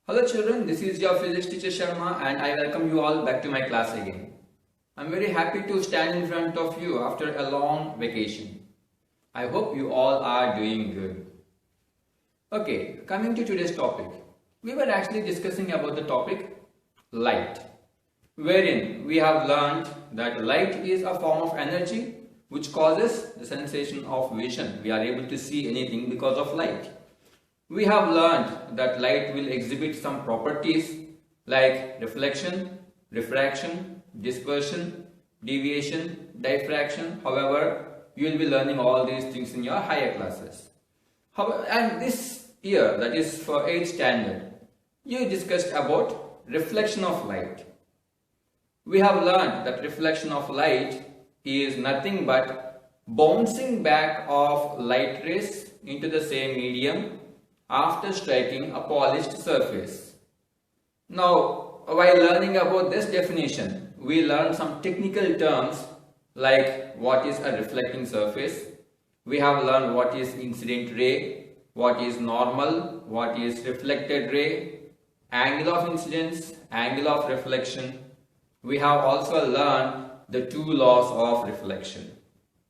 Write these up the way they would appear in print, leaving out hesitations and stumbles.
Hello children, this is your physics teacher Sharma and I welcome you all back to my class again. I'm very happy to stand in front of you after a long vacation. I hope you all are doing good. Okay, coming to today's topic. We were actually discussing about the topic light, wherein we have learned that light is a form of energy which causes the sensation of vision. We are able to see anything because of light. We have learned that light will exhibit some properties like reflection, refraction, dispersion, deviation, diffraction. However, you will be learning all these things in your higher classes. And this year, that is for 8th standard, you discussed about reflection of light. We have learned that reflection of light is nothing but bouncing back of light rays into the same medium after striking a polished surface. Now, while learning about this definition, we learned some technical terms like what is a reflecting surface. We have learned what is incident ray, what is normal, what is reflected ray, angle of incidence, angle of reflection. We have also learned the two laws of reflection.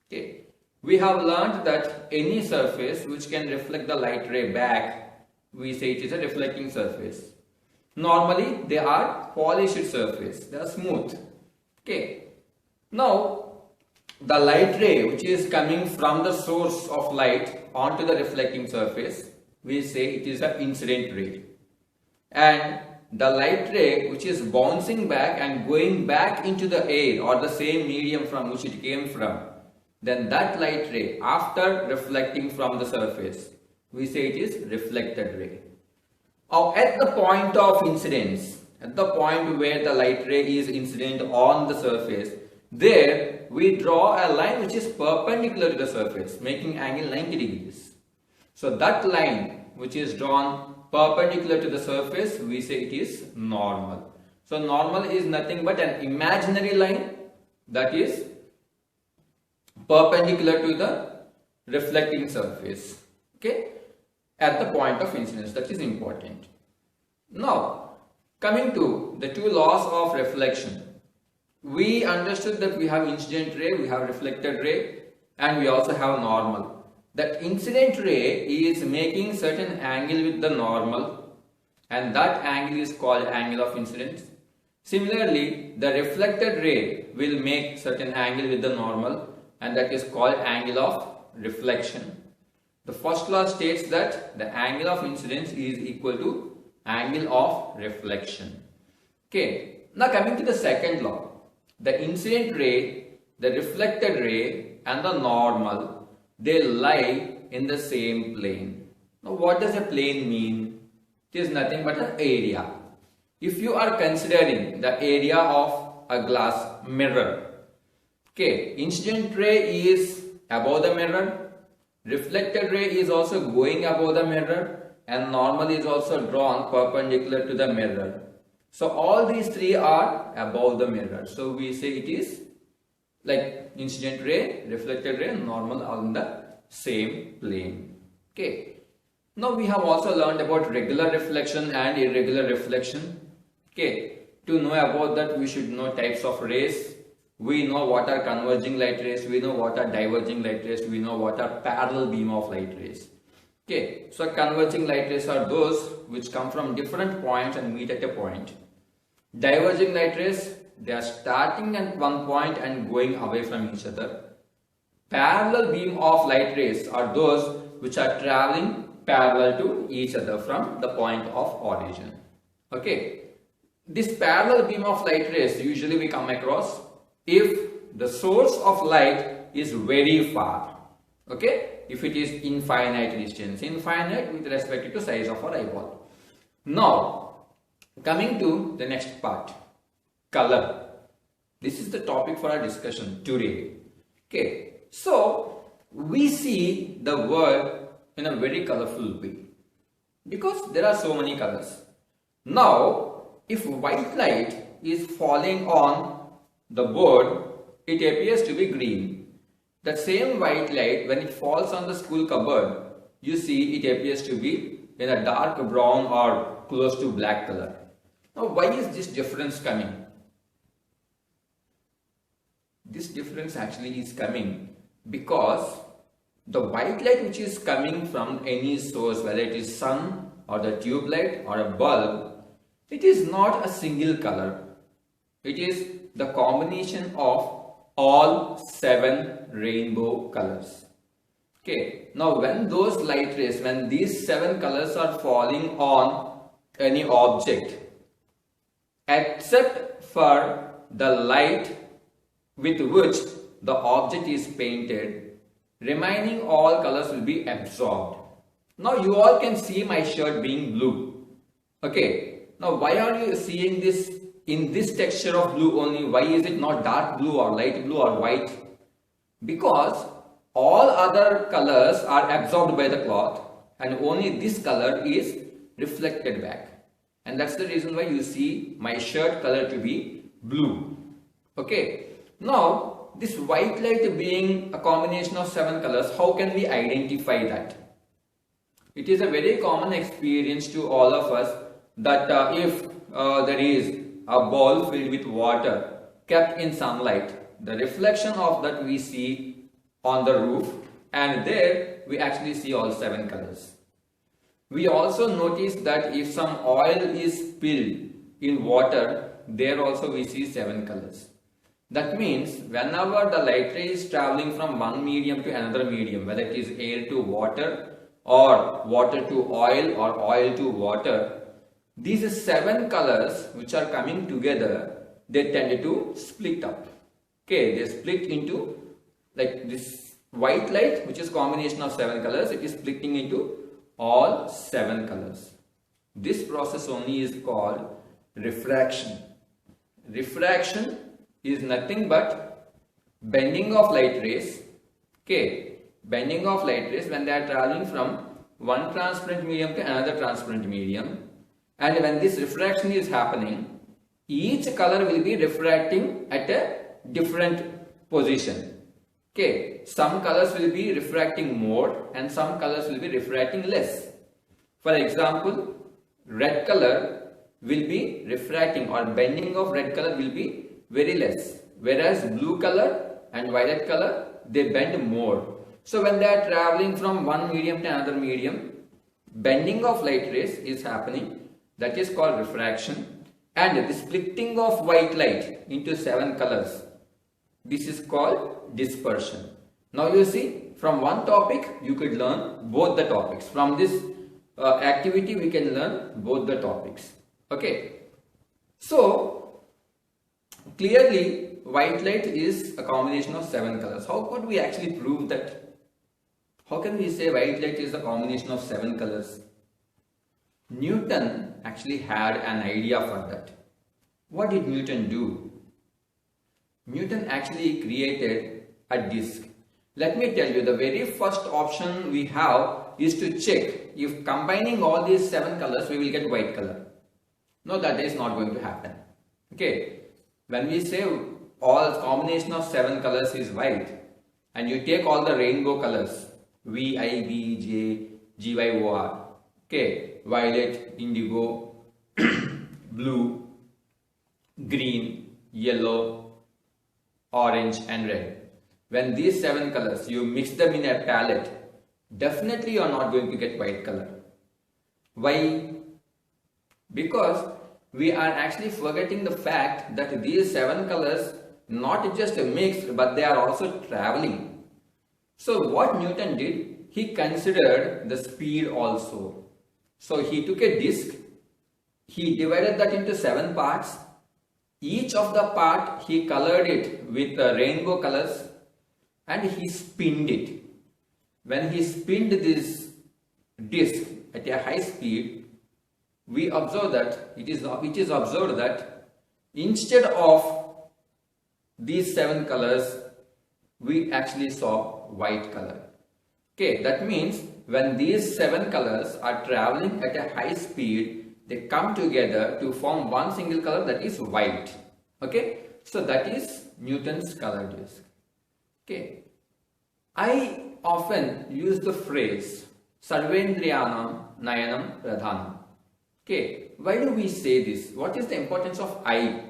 Okay. We have learned that any surface which can reflect the light ray back, we say it is a reflecting surface. Normally, they are polished surface. They are smooth. Okay. Now, the light ray which is coming from the source of light onto the reflecting surface, we say it is an incident ray. And the light ray which is bouncing back and going back into the air or the same medium from which it came from, then that light ray after reflecting from the surface, we say it is reflected ray. Now at the point of incidence, at the point where the light ray is incident on the surface, there we draw a line which is perpendicular to the surface, making angle 90 degrees. So that line which is drawn perpendicular to the surface, we say it is normal. So normal is nothing but an imaginary line that is perpendicular to the reflecting surface, okay, at the point of incidence. That is important. Now, coming to the two laws of reflection, we understood that we have incident ray, we have reflected ray, and we also have normal. That incident ray is making certain angle with the normal, and that angle is called angle of incidence. Similarly, the reflected ray will make certain angle with the normal, and that is called angle of reflection. The first law states that the angle of incidence is equal to angle of reflection. Okay, now coming to the second law, the incident ray, the reflected ray and the normal, they lie in the same plane. Now what does a plane mean? It is nothing but an area. If you are considering the area of a glass mirror, okay, incident ray is above the mirror, reflected ray is also going above the mirror, and normal is also drawn perpendicular to the mirror. So all these three are above the mirror. So we say it is like incident ray, reflected ray and normal are in the same plane. Okay. Now we have also learned about regular reflection and irregular reflection. Okay. To know about that, we should know types of rays. We know what are converging light rays, we know what are diverging light rays, we know what are parallel beam of light rays. Okay, so converging light rays are those which come from different points and meet at a point. Diverging light rays, they are starting at one point and going away from each other. Parallel beam of light rays are those which are traveling parallel to each other from the point of origin. Okay, this parallel beam of light rays usually we come across if the source of light is very far. Okay, if it is infinite distance, infinite with respect to size of our eyeball. Now, coming to the next part, color. This is the topic for our discussion today. Okay, so we see the world in a very colorful way because there are so many colors. Now, if white light is falling on the board, it appears to be green. That same white light, when it falls on the school cupboard, you see it appears to be in a dark brown or close to black color. Now, why is this difference coming? This difference actually is coming because the white light which is coming from any source, whether it is sun or the tube light or a bulb, it is not a single color. It is the combination of all 7 rainbow colors. Okay, now when those light rays, when these 7 colors are falling on any object, except for the light with which the object is painted, remaining all colors will be absorbed. Now you all can see my shirt being blue. Okay, now why are you seeing this in this texture of blue only? Why is it not dark blue or light blue or white? Because all other colors are absorbed by the cloth and only this color is reflected back. And that's the reason why you see my shirt color to be blue. Okay. Now, this white light being a combination of 7 colors, how can we identify that? It is a very common experience to all of us that if there is a bowl filled with water kept in sunlight, the reflection of that we see on the roof, and there we actually see all 7 colors. We also notice that if some oil is spilled in water, there also we see 7 colors. That means whenever the light ray is traveling from one medium to another medium, whether it is air to water or water to oil or oil to water, these 7 colors which are coming together, they tend to split up. Okay, they split into, like this white light which is combination of 7 colors, it is splitting into all 7 colors. This process only is called refraction. Refraction is nothing but bending of light rays. Okay, bending of light rays when they are traveling from one transparent medium to another transparent medium, and when this refraction is happening, each color will be refracting at a different position. Okay, some colors will be refracting more and some colors will be refracting less. For example, red color will be refracting, or bending of red color will be very less, whereas blue color and violet color, they bend more. So when they are traveling from one medium to another medium, bending of light rays is happening, that is called refraction, and the splitting of white light into 7 colors, this is called dispersion. Now you see, from one topic you could learn both the topics. From this activity we can learn both the topics. Okay, so clearly white light is a combination of 7 colors. How could we actually prove that? How can we say white light is a combination of 7 colors? Newton actually had an idea for that. What did Newton do? Newton actually created a disc. Let me tell you, the very first option we have is to check if combining all these 7 colors we will get white color. No, that is not going to happen. Okay, when we say all combination of 7 colors is white, and you take all the rainbow colors V, I, B, J, G, Y, O, R, okay, violet, indigo, blue, green, yellow, orange and red. When these 7 colors you mix them in a palette, definitely you are not going to get white color. Why? Because we are actually forgetting the fact that these 7 colors not just mixed, but they are also traveling. So what Newton did, he considered the speed also. So he took a disc, he divided that into 7 parts. Each of the part he colored it with rainbow colors and he spinned it. When he spinned this disc at a high speed, we observe that it is observed that instead of these 7 colors, we actually saw white color. Okay, that means when these 7 colors are traveling at a high speed, they come together to form one single color, that is white. Okay, so that is Newton's color disc. Okay, I often use the phrase Sarvendriyanam Nayanam Pradhanam. Okay, why do we say this? What is the importance of eye?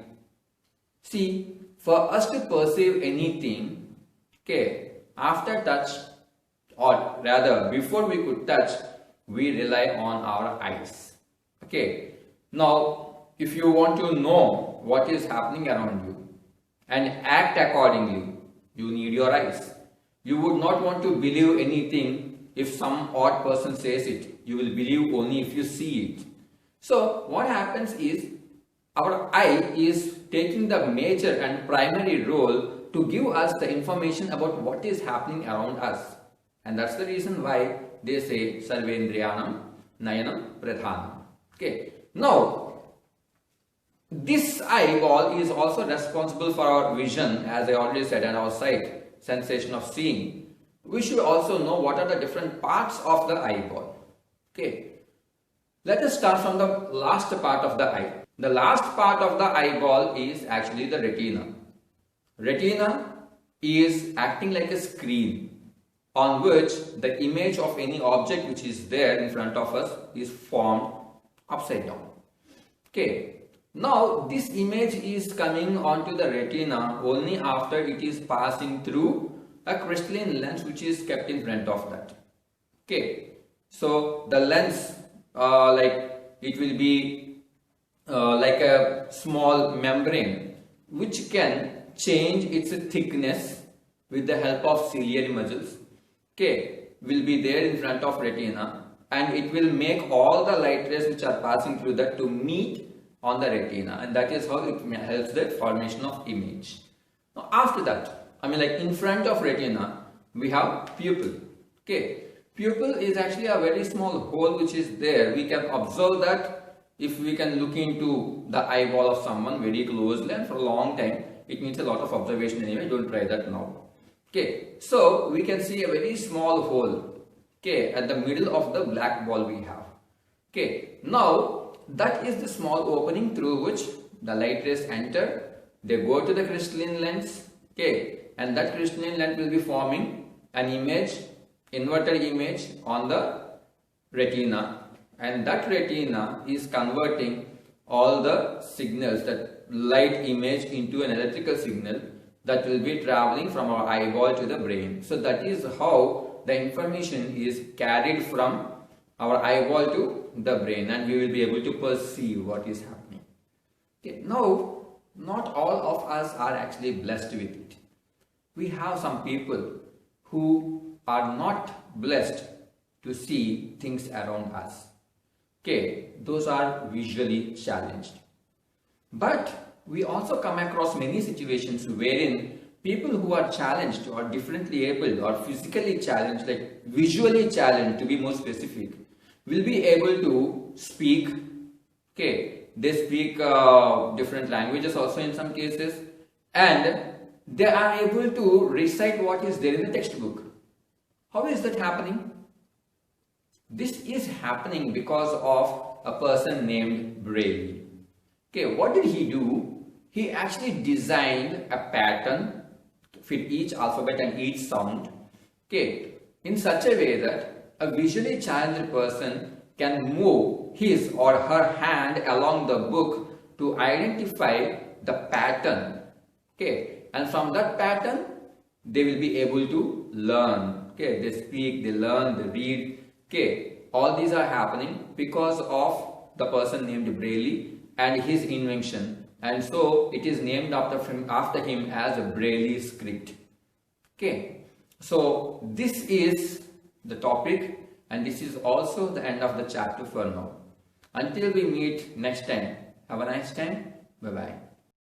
See, for us to perceive anything, okay, after touch, or rather before we could touch, we rely on our eyes. Okay, now if you want to know what is happening around you and act accordingly, you need your eyes. You would not want to believe anything if some odd person says it. You will believe only if you see it. So what happens is, our eye is taking the major and primary role to give us the information about what is happening around us. And that's the reason why they say Sarvendriyanam Nayanam Pradhanam. Okay. Now, this eyeball is also responsible for our vision, as I already said, and our sight, sensation of seeing. We should also know what are the different parts of the eyeball. Okay. Let us start from the last part of the eye. The last part of the eyeball is actually the retina. Retina is acting like a screen on which the image of any object which is there in front of us is formed upside down. Okay. Now this image is coming onto the retina only after it is passing through a crystalline lens which is kept in front of that. Okay. So the lens, it will be like a small membrane which can change its thickness with the help of ciliary muscles. Okay, will be there in front of retina, and it will make all the light rays which are passing through that to meet on the retina, and that is how it helps the formation of image. Now after that, in front of retina we have pupil. Okay, pupil is actually a very small hole which is there. We can observe that if we can look into the eyeball of someone very closely and for a long time. It needs a lot of observation anyway, don't try that now. Okay, so we can see a very small hole, okay, at the middle of the black ball we have. Okay, now that is the small opening through which the light rays enter. They go to the crystalline lens, okay, and that crystalline lens will be forming an image, inverted image on the retina, and that retina is converting all the signals, that light image, into an electrical signal that will be traveling from our eyeball to the brain. So that is how the information is carried from our eyeball to the brain, and we will be able to perceive what is happening. Okay, now not all of us are actually blessed with it. We have some people who are not blessed to see things around us. Okay, those are visually challenged. But we also come across many situations wherein people who are challenged or differently able or physically challenged, like visually challenged to be more specific, will be able to speak. Okay, they speak different languages also in some cases, and they are able to recite what is there in the textbook. How is that happening? This is happening because of a person named Braille. Okay, what did he do? He actually designed a pattern to fit each alphabet and each sound, okay, in such a way that a visually challenged person can move his or her hand along the book to identify the pattern. Okay, and from that pattern they will be able to learn. Okay, they speak, they learn, they read. Okay, all these are happening because of the person named Braille and his invention, and so it is named after him as a Braille script. Okay, so this is the topic, and this is also the end of the chapter for now. Until we meet next time, have a nice time. Bye bye.